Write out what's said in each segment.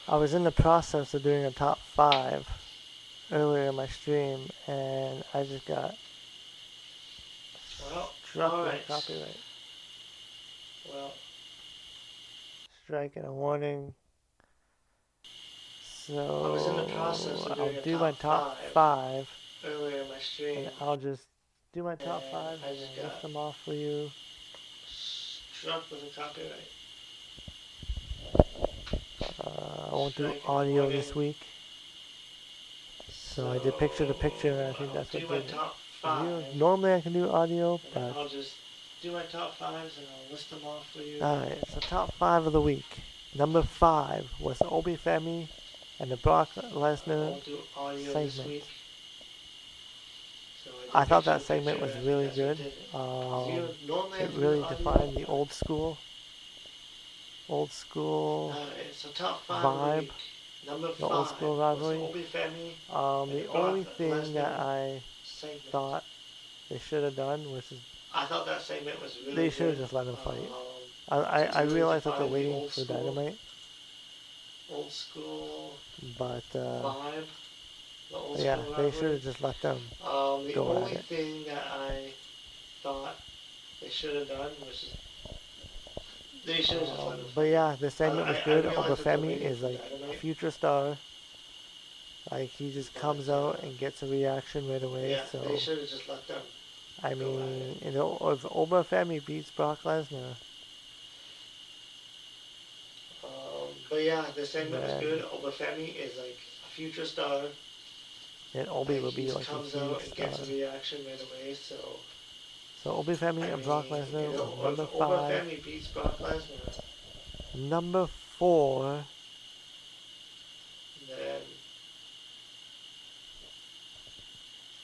I was in the process of doing a top 5 earlier in my stream, and I just got Well, struck with a alright. copyright Well, strike and a warning. I was in the process So of I'll doing a do my top top 5 5, earlier in my and stream, I'll just do my top and 5 I and just I'll list got them off for you. struck with a copyright I won't do strike and a audio warning. this week. So So I did picture to picture, and I think I'll that's what do my did it. top 'Cause 5, normally I can do audio, and but I'll just do my top 5s and I'll list them off for you. alright, so top 5 of the week. Number 5 was Obi Femi and the Brock I Lesnar won't do audio this segment. week. So I I did thought picture that to segment picture, was and I think really that's what good. did it. Normally I It can do really audio, defined the but old school so top 5 of the vibe, week. Number the old 5 school was rivalry. Obi Femi and the The Brock only thing Lesnar that I segment. thought they should have done was I thought that segment was they really should have good just let him fight. because I he really realized that they're defined the waiting for Dynamite, old school but vibe, the old yeah, school they should rivalry. have just let them The go at only it. thing that I thought they should have done was just, they should have just let him But fight. yeah, the segment was I good. realize that they're Obafemi waiting is for like a Dynamite, future star. Like he just but comes out and gets a reaction right away. yeah, they So should have just let them I go at it. mean, if Obafemi beats Brock Lesnar, But yeah, the segment was good. then Obafemi is like a future star. Obi Like will he be just like a comes out huge and star. gets a reaction right away. So So Obafemi I and Brock mean, Lesnar was if number 5. Obafemi beats Brock Lesnar, Number 4,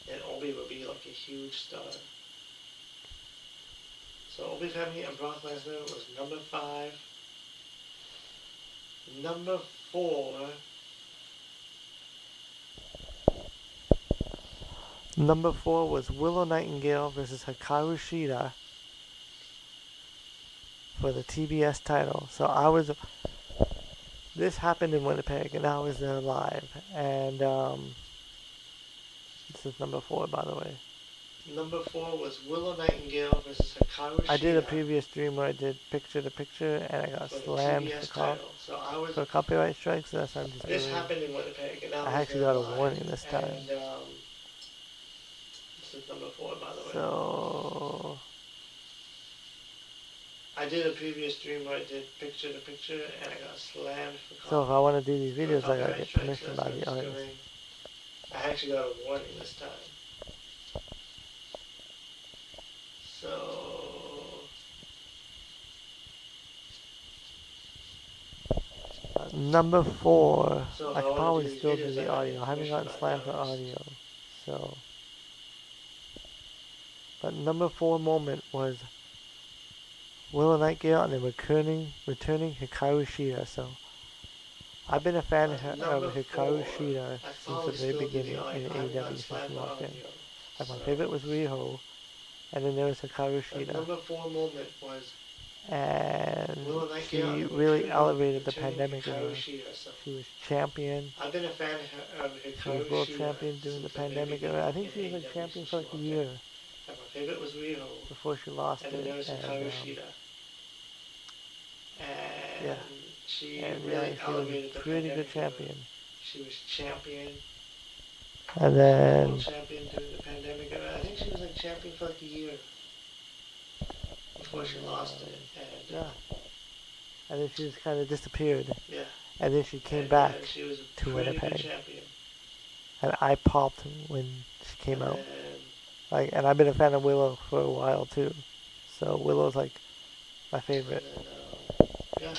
then Obi would be like a huge star. So Obafemi and Brock Lesnar was number 5. Number 4. was Willow Nightingale versus Hikaru Shida for the TBS title. So this happened in Winnipeg, and I was there live. And this is number 4, by the way. Number 4 was Willow Nightingale versus Hikaru Shida. I did a previous stream where I did picture to picture, and I got for the slammed TBS title. So for copyright strikes. So that's why I'm just this doing. happened in Winnipeg, and I actually got a warning this time. And this is number 4, by the way. So I did a previous stream where I did picture to picture, and I got slammed for copyright. so if I want to do these videos, I gotta get permission by the artist. I actually got a warning this time. So Number 4, So I if I could wanna probably do these still do videos, I the gotta audio. get I haven't permission gotten by slammed for the artist. audio, so. But number 4 moment was Willow Nightingale and then returning Hikaru Shida. So I've been a fan of Hikaru Shida since the very beginning in AEW since he walked in. Like my favorite was Riho, and then there was Hikaru Shida. Number 4 moment was And she Nightingale and really elevated the returning pandemic Hikaru era. Shida. So She was champion. I've been a fan of She was Hikaru world Shida champion during the since very pandemic beginning era. I think in she was like AEW champion since for she like a walked in. year And my favorite was Riho, before she lost and then there it. was Hikaru Shida. And yeah, she and really yeah, she was elevated a the pretty good pandemic era. champion. She was champion, And world then champion during the pandemic era. I think she was like champion for like a year before she lost it. And yeah, and then she just kind of disappeared. yeah, And then she came and back she was a to pretty good Winnipeg, champion. and I popped when she came And out. then, Like, and I've been a fan of Willow for a while too. So Willow's like my favorite. and yeah,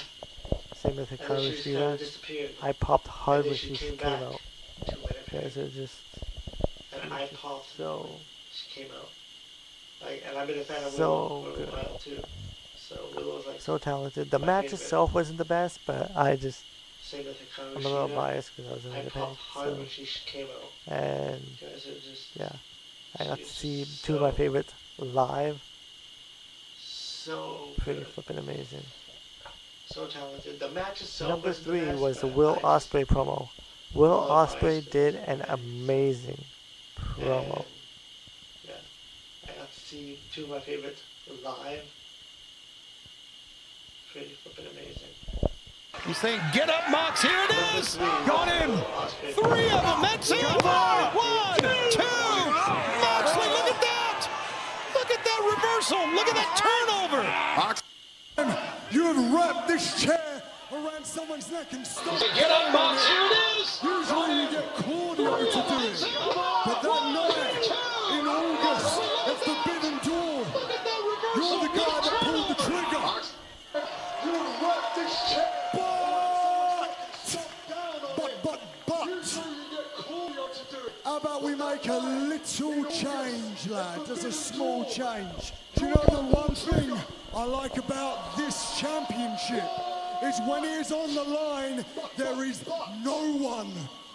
Same with and then Hikaru she kind of Shida. disappeared. I popped hard And then when she she came came back out. to Winnipeg. Because it just And I popped so when she came out. Like, and I've been a fan of So Willow for good. a while too. So Willow's like so talented. The my match favorite. itself wasn't the best, but I just Same with Hikaru I'm a little Shida. biased because I was in I Winnipeg. popped hard So when she came out. and Because it just yeah, I got to she's see just two of my so- favorites live. so Pretty good. flippin' amazing. So talented. The match itself. Number was the 3 best, was the but Will I just Ospreay promo. Will love Ospreay Ospreay. did an amazing promo. And, yeah, I got to see two of my favorites live. Pretty flippin' amazing. He's saying, get up, Mox, here it Number is! 3, Got him! Ospreay. 3 of them, that's it! 1, 2, Moxley, look at that! Look at that reversal, look at that turnover! You have wrapped this chair around someone's neck and stopped. Get up, Mox, here it is! Usually you get Claudio to do it. But that night in August at Forbidden Door, you're the guy that pulled the trigger. You have wrapped this chair. How about we make a little change, lad? Just a small change. Do you know the one thing I like about this championship is when it is on the line, there is no one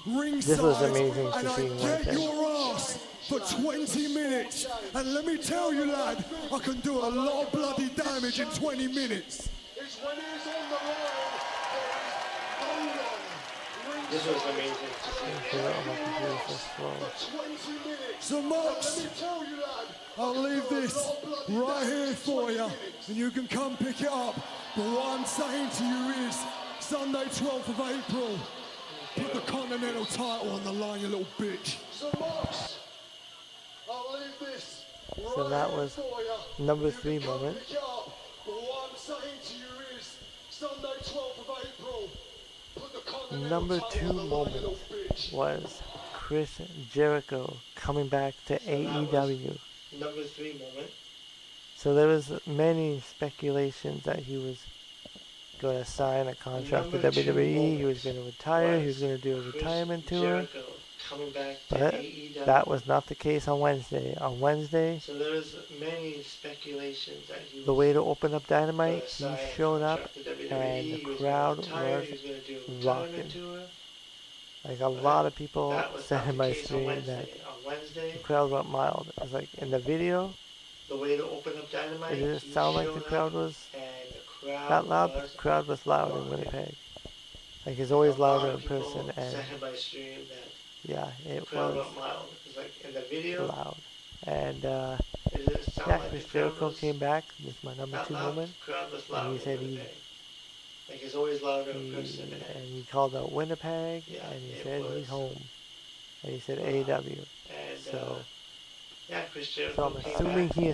ringside. This was amazing to and see I in get Wednesday. your ass for 20 minutes. And let me tell you, lad, I can do a lot of bloody damage in 20 minutes. It's when it is on the line, there is no one. This was amazing to see. Okay, oh, my computer's so slow. So Mox, I'll leave this right here for you, and you can come pick it up. But what I'm saying to you is, Sunday 12th of April, put the Continental title on the line, you little bitch. So Mox, I'll leave this right So that here was for you. number You can 3 come moment. pick it up. But what I'm saying to you is, Sunday 12th of April, put the Continental Number title 2 on the line, you moment little bitch. was Chris Jericho coming back to AEW. Number 3 moment. So there was many speculations that he was going to sign a contract with Number 2 WWE, he was going to retire, he was was going to do a Chris retirement tour. Jericho coming back to But AEW. that was not the case on Wednesday. On Wednesday, So there was many speculations that he the was way to open up gonna Dynamite, he sign a showed up, contract to WWE, and the he was crowd gonna retire, was he was gonna do a rocking. retirement tour. like a lot of people That was said not in the my case on stream that Wednesday. On Wednesday, the crowd went mild. It was like in the video, the way to open up Dynamite, it didn't he sound like the showed crowd up, was and the crowd that loud. was The crowd was loud in rocking. Winnipeg. Like it's always A lot louder of in people person, and said in my stream that yeah, the it crowd was went mild. It's like in the video, loud. And it didn't sound yeah, like Chris the crowd Jericho was came back. This is my number that 2 loud. moment. The crowd was And loud he in said Winnipeg. Like it's always louder in person. And he called out Winnipeg, Yeah, and he it said was. he's home. And he said Wow. AEW. And So, yeah, Chris so Jericho I'm came assuming back. he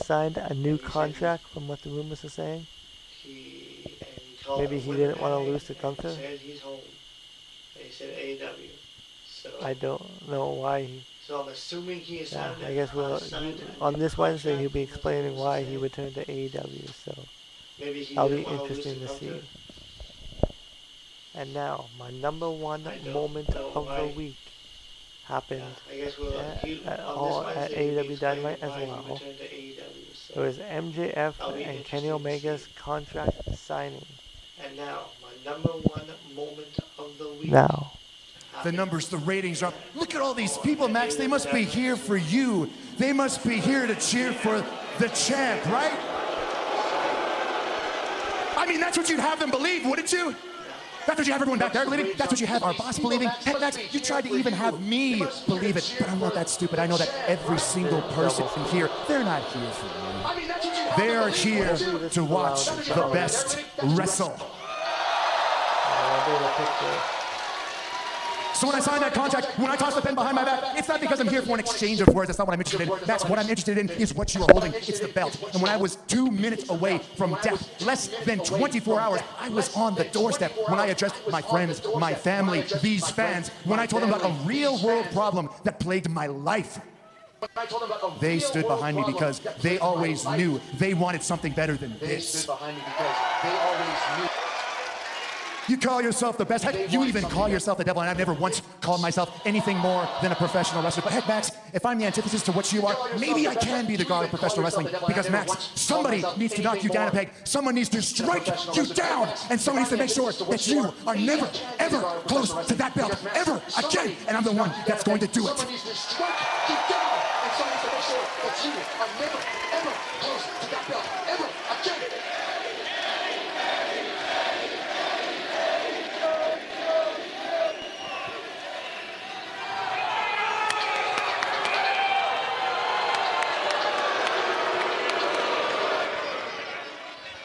signed a new He said contract from what the rumors are saying. He called Maybe out he didn't wanna Winnipeg, lose to and Gunther. He said he's home. And he said AEW. So I don't know why he. So I'm assuming he Yeah, signed I guess on this Wednesday he'll be explaining why he returned to AEW. So Maybe he that'll be didn't wanna lose interesting to see. Gunther. And now my number 1 I don't moment know of why. the week happened. Yeah, I guess we'll at on this Wednesday, he'll be AEW Dynamite explaining as why he well. returned to AEW. It So. was MJF That'll be and interesting Kenny to Omega's see. contract signing. And now my number 1 moment of the week. Now, The numbers, the ratings are up. Look at all these people, Max. They must be here for you. They must be here to cheer for the champ, right? I mean, that's what you'd have them believe, wouldn't you? That's what you have everyone back there believing. That's what you have our boss believing. Heck, Max, you tried to even have me believe it. But I'm not that stupid. I know that every single person here, they're not here for me. They are here to watch the best wrestle. I'll do the picture. So when I sign that contract, when I toss the pen behind my back, it's not because I'm here for an exchange of words. That's not what I'm interested in. That's what I'm interested in is what you are holding. It's the belt. And when I was 2 minutes away from death, less than 24 hours, I was on the doorstep when I addressed my friends, my family, these fans, when I told them about a real world problem that plagued my life. They stood behind me because they always knew they wanted something better than this. You call yourself the best. Heck, you even call yourself the devil, and I've never once called myself anything more than a professional wrestler. But heck, Max, if I'm the antithesis to what you are, maybe I can be the god of professional wrestling. Because, Max, somebody needs to knock you down a peg. Someone needs to strike you down. And someone needs to make sure that you are never, ever close to that belt, ever again. And I'm the one that's going to do it.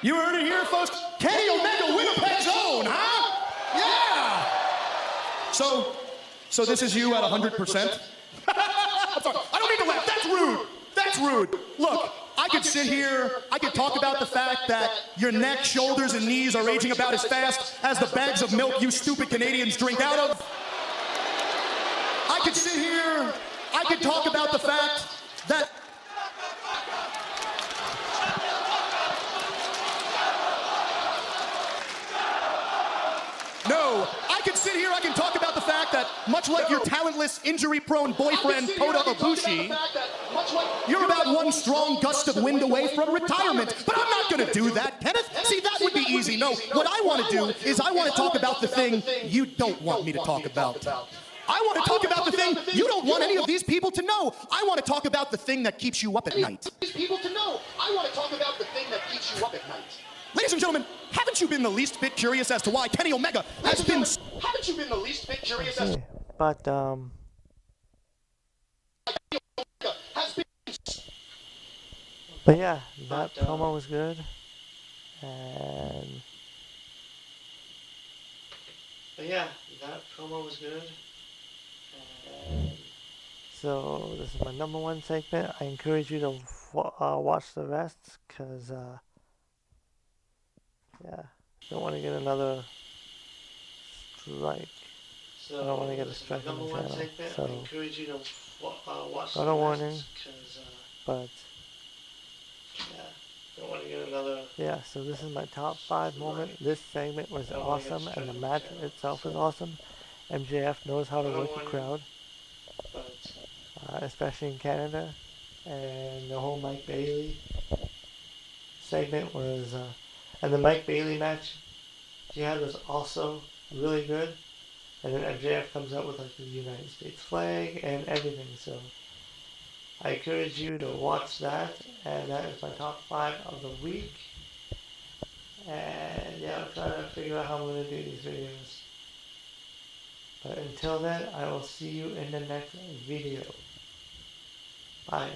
You heard it here, folks. Kenny Omega, Winnipeg's own, huh? Yeah. So this is you at 100%? I'm sorry. I don't need to laugh. That's rude. That's rude. Look, I could sit here, I could talk about the fact that your neck, shoulders, and knees are aging about as fast as the bags of milk you stupid Canadians drink out of. I could sit here, I could talk about the fact that No, I can sit here, I can talk about the fact that, much like your talentless, injury-prone boyfriend, Kota Ibushi, you're about one strong gust of wind away from retirement. But I'm not going to do that, Kenneth. See, that would be easy. No, what I want to do is I want to talk about the thing you don't want me to talk about. I want to talk about the thing you don't want any of these people to know. I want to talk about the thing that keeps you up at night. I want to talk about the thing that keeps you up at night. Ladies and gentlemen, haven't you been the least bit curious as to why Kenny Omega has been... Haven't you been the least bit curious as to... But, But yeah, that promo was good. And... But yeah, that promo was good. And so, this is my number one segment. I encourage you to watch the rest, because, yeah, don't want to get another strike. so I don't want to get a strike on number the one channel. segment. So, I encourage you to watch Not the a rest, warning. 'cause, but yeah, don't want to get another. yeah, so this is my top 5 moment. This segment was awesome, and the match itself is awesome. MJF knows how to work the crowd, But especially in Canada. And the whole Mike Bailey segment was, and the Mike Bailey match he had was also really good. And then MJF comes out with like the United States flag and everything. So I encourage you to watch that. And that is my top 5 of the week. And yeah, I'm trying to figure out how I'm going to do these videos. But until then, I will see you in the next video. Bye.